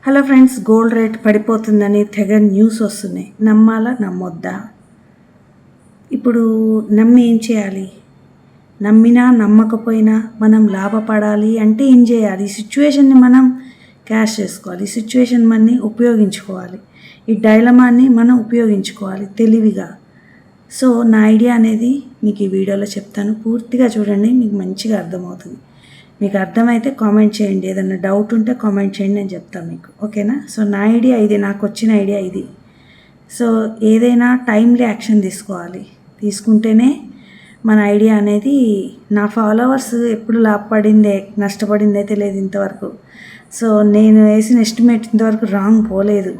Hello friends, gold rate పడిపోతుందని తెగ news వస్తున్నాయి. నమ్మాలా నమ్మొద్దా? ఇప్పుడు నమ్మి ఏం చేయాలి? నమ్మినా నమ్మకపోయినా మనం లాభపడాలి అంటే ఏం చేయాలి? ఈ సిచ్యువేషన్ని మనం క్యాష్ చేసుకోవాలి. ఈ సిచ్యువేషన్ మనని ఉపయోగించుకోవాలి. ఈ డైలమాని మనం ఉపయోగించుకోవాలి తెలివిగా. సో నా ఐడియా అనేది మీకు ఈ వీడియోలో చెప్తాను. పూర్తిగా చూడండి, మీకు మంచిగా అర్థమవుతుంది. మీకు అర్థమైతే కామెంట్ చేయండి. ఏదైనా డౌట్ ఉంటే కామెంట్ చేయండి, నేను చెప్తాను మీకు. ఓకేనా? సో నా ఐడియా ఇది, నాకు వచ్చిన ఐడియా ఇది. సో ఏదైనా టైమ్లీ యాక్షన్ తీసుకోవాలి. తీసుకుంటేనే మన ఐడియా అనేది, నా ఫాలోవర్స్ ఎప్పుడు లాభపడిందే నష్టపడిందే తెలియదు ఇంతవరకు. సో నేను వేసిన ఎస్టిమేట్ ఇంతవరకు రాంగ్ పోలేదు.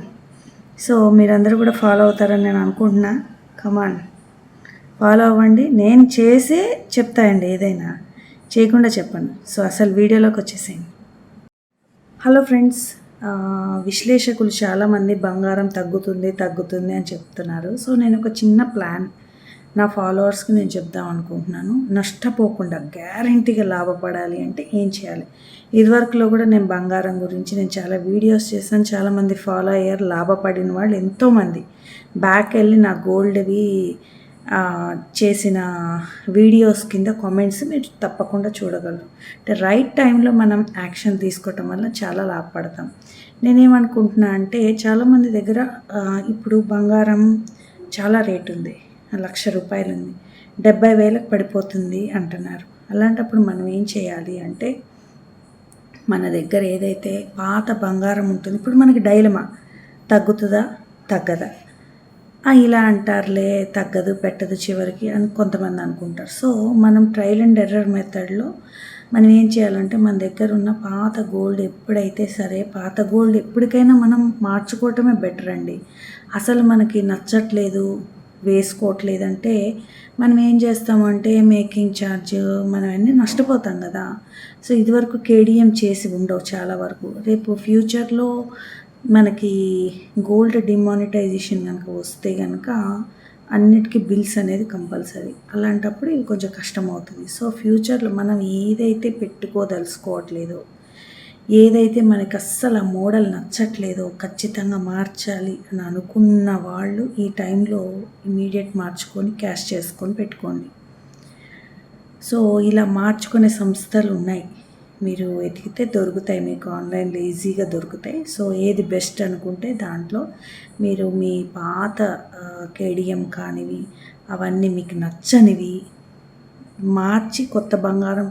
సో మీరందరూ కూడా ఫాలో అవుతారని నేను అనుకుంటున్నా. కమాన్, ఫాలో అవ్వండి. నేను చేసే చెప్తాయండి, ఏదైనా చేయకుండా చెప్పండి. సో అసలు వీడియోలోకి వచ్చేసేయండి. హలో ఫ్రెండ్స్, విశ్లేషకులు చాలామంది బంగారం తగ్గుతుంది అని చెప్తున్నారు. సో నేను ఒక చిన్న ప్లాన్ నా ఫాలోవర్స్కి నేను చెప్దాం అనుకుంటున్నాను. నష్టపోకుండా గ్యారంటీగా లాభపడాలి అంటే ఏం చేయాలి? ఇదివరకులో కూడా నేను బంగారం గురించి నేను చాలా వీడియోస్ చేశాను. చాలామంది ఫాలో అయ్యారు, లాభపడిన వాళ్ళు ఎంతోమంది. బ్యాక్ వెళ్ళి నా గోల్డ్వి చేసిన వీడియోస్ కింద కామెంట్స్ మీరు తప్పకుండా చూడగలరు. అంటే రైట్ టైంలో మనం యాక్షన్ తీసుకోవటం వల్ల చాలా లాభపడతాం. నేనేమనుకుంటున్నా అంటే, చాలామంది దగ్గర ఇప్పుడు బంగారం చాలా రేటు ఉంది, ₹1,00,000 ఉంది, 70,000కి పడిపోతుంది అంటున్నారు. అలాంటప్పుడు మనం ఏం చేయాలి అంటే, మన దగ్గర ఏదైతే పాత బంగారం ఉంటుంది, ఇప్పుడు మనకి డైలమా, తగ్గుతుందా తగ్గదా, ఇలా అంటారులే, తగ్గదు పెట్టదు చివరికి అని కొంతమంది అనుకుంటారు. సో మనం ట్రయల్ అండ్ ఎర్రర్ మెథడ్లో మనం ఏం చేయాలంటే, మన దగ్గర ఉన్న పాత గోల్డ్ ఎప్పుడైతే సరే, పాత గోల్డ్ ఎప్పటికైనా మనం మార్చుకోవటమే బెటర్ అండి. అసలు మనకి నచ్చట్లేదు, వేసుకోవట్లేదంటే మనం ఏం చేస్తామంటే, మేకింగ్ ఛార్జ్ మనం అన్నీ నష్టపోతాం కదా. సో ఇదివరకు కేడిఎం చేసి ఉండవు చాలా వరకు. రేపు ఫ్యూచర్లో మనకి గోల్డ్ డిమానిటైజేషన్ కనుక వస్తే కనుక అన్నిటికీ బిల్స్ అనేది కంపల్సరీ. అలాంటప్పుడు ఇది కొంచెం కష్టం అవుతుంది. సో ఫ్యూచర్లో మనం ఏదైతే పెట్టుకోదలుచుకోవట్లేదో, ఏదైతే మనకి అస్సలు ఆ మోడల్ నచ్చట్లేదో, ఖచ్చితంగా మార్చాలి అని అనుకున్న వాళ్ళు ఈ టైంలో ఇమీడియట్ మార్చుకొని క్యాష్ చేసుకొని పెట్టుకోండి. సో ఇలా మార్చుకునే సంస్థలు ఉన్నాయి, మీరు వెతికితే దొరుకుతాయి, మీకు ఆన్లైన్లో ఈజీగా దొరుకుతాయి. సో ఏది బెస్ట్ అనుకుంటే దాంట్లో మీరు మీ పాత కేడిఎం కానివి, అవన్నీ మీకు నచ్చనివి మార్చి కొత్త బంగారం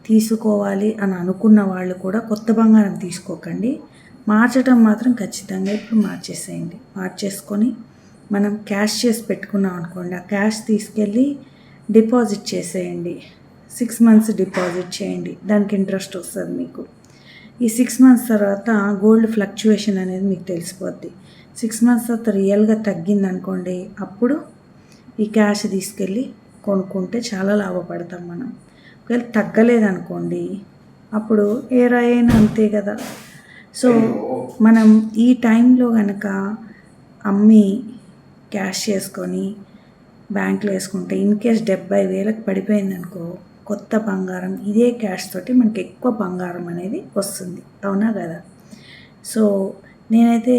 తీసుకోవాలి అని అనుకున్న వాళ్ళు కూడా కొత్త బంగారం తీసుకోకండి. మార్చడం మాత్రం ఖచ్చితంగా ఇప్పుడు మార్చేసేయండి. మార్చేసుకొని మనం క్యాష్ చేసి పెట్టుకున్నాం అనుకోండి, ఆ క్యాష్ తీసుకెళ్ళి డిపాజిట్ చేసేయండి. 6 months డిపాజిట్ చేయండి, దానికి ఇంట్రెస్ట్ వస్తుంది మీకు. ఈ 6 months తర్వాత గోల్డ్ ఫ్లక్చుయేషన్ అనేది మీకు తెలిసిపోద్ది. 6 months తర్వాత రియల్గా తగ్గిందనుకోండి, అప్పుడు ఈ క్యాష్ తీసుకెళ్ళి కొనుక్కుంటే చాలా లాభపడతాం మనం. ఒకవేళ తగ్గలేదనుకోండి, అప్పుడు ఏ రాయైనా అంతే కదా. సో మనం ఈ టైంలో కనుక అమ్మి క్యాష్ చేసుకొని బ్యాంక్లో వేసుకుంటే, ఇన్ కేస్ 70,000కి పడిపోయిందనుకో, కొత్త బంగారం ఇదే క్యాష్ తోటి మనకి ఎక్కువ బంగారం అనేది వస్తుంది. అవునా కదా? సో నేనైతే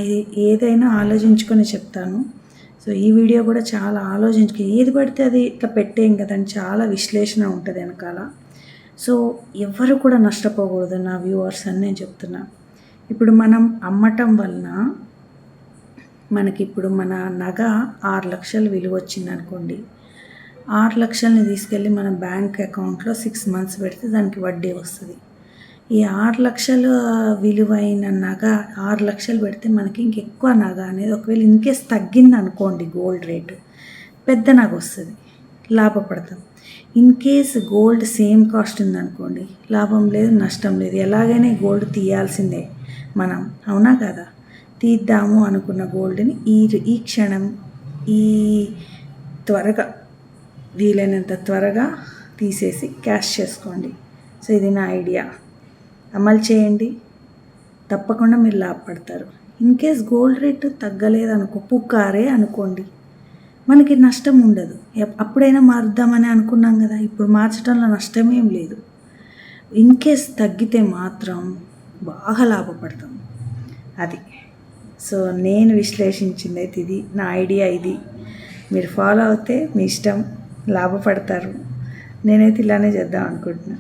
ఇది ఏదైనా ఆలోచించుకొని చెప్తాను. సో ఈ వీడియో కూడా చాలా ఆలోచించుకొని, ఏది పడితే అది ఇట్లా పెట్టేయం కదండి, చాలా విశ్లేషణ ఉంటుంది వెనకాల. సో ఎవరు కూడా నష్టపోకూడదు నా వ్యూవర్స్ అని నేను చెప్తున్నా. ఇప్పుడు మనం అమ్మటం వలన మనకి ఇప్పుడు మన నగ 6 లక్షలు విలువ వచ్చింది అనుకోండి, 6 లక్షలని తీసుకెళ్ళి మన బ్యాంక్ అకౌంట్లో 6 months పెడితే దానికి వడ్డీ వస్తుంది. ఈ 6 లక్షలు విలువైన నగ 6 లక్షలు పెడితే మనకి ఇంకెక్కువ నగ అనేది, ఒకవేళ ఇన్కేస్ తగ్గింది అనుకోండి గోల్డ్ రేటు, పెద్ద నగ వస్తుంది, లాభపడతాం. ఇన్కేస్ గోల్డ్ సేమ్ కాస్ట్ ఉందనుకోండి, లాభం లేదు, నష్టం లేదు, ఎలాగైనా గోల్డ్ తీయాల్సిందే మనం. అవునా కదా? తీద్దాము అనుకున్న గోల్డ్ని ఈ క్షణం, ఈ త్వరగా వీలైనంత త్వరగా తీసేసి క్యాష్ చేసుకోండి. సో ఇది నా ఐడియా, అమలు చేయండి, తప్పకుండా మీరు లాభపడతారు. ఇన్కేస్ గోల్డ్ రేటు తగ్గలేదనుకో, పుకారే అనుకోండి, మనకి నష్టం ఉండదు. అప్పుడైనా మారుద్దామని అనుకున్నాం కదా, ఇప్పుడు మార్చడంలో నష్టమేం లేదు. ఇన్కేస్ తగ్గితే మాత్రం బాగా లాభపడతాం. అది. సో నేను విశ్లేషించింది అయితే ఇది, నా ఐడియా ఇది. మీరు ఫాలో అవుతే మీ ఇష్టం, లాభపడతారు. నేనైతే ఇలానే చేద్దాం అనుకుంటున్నా.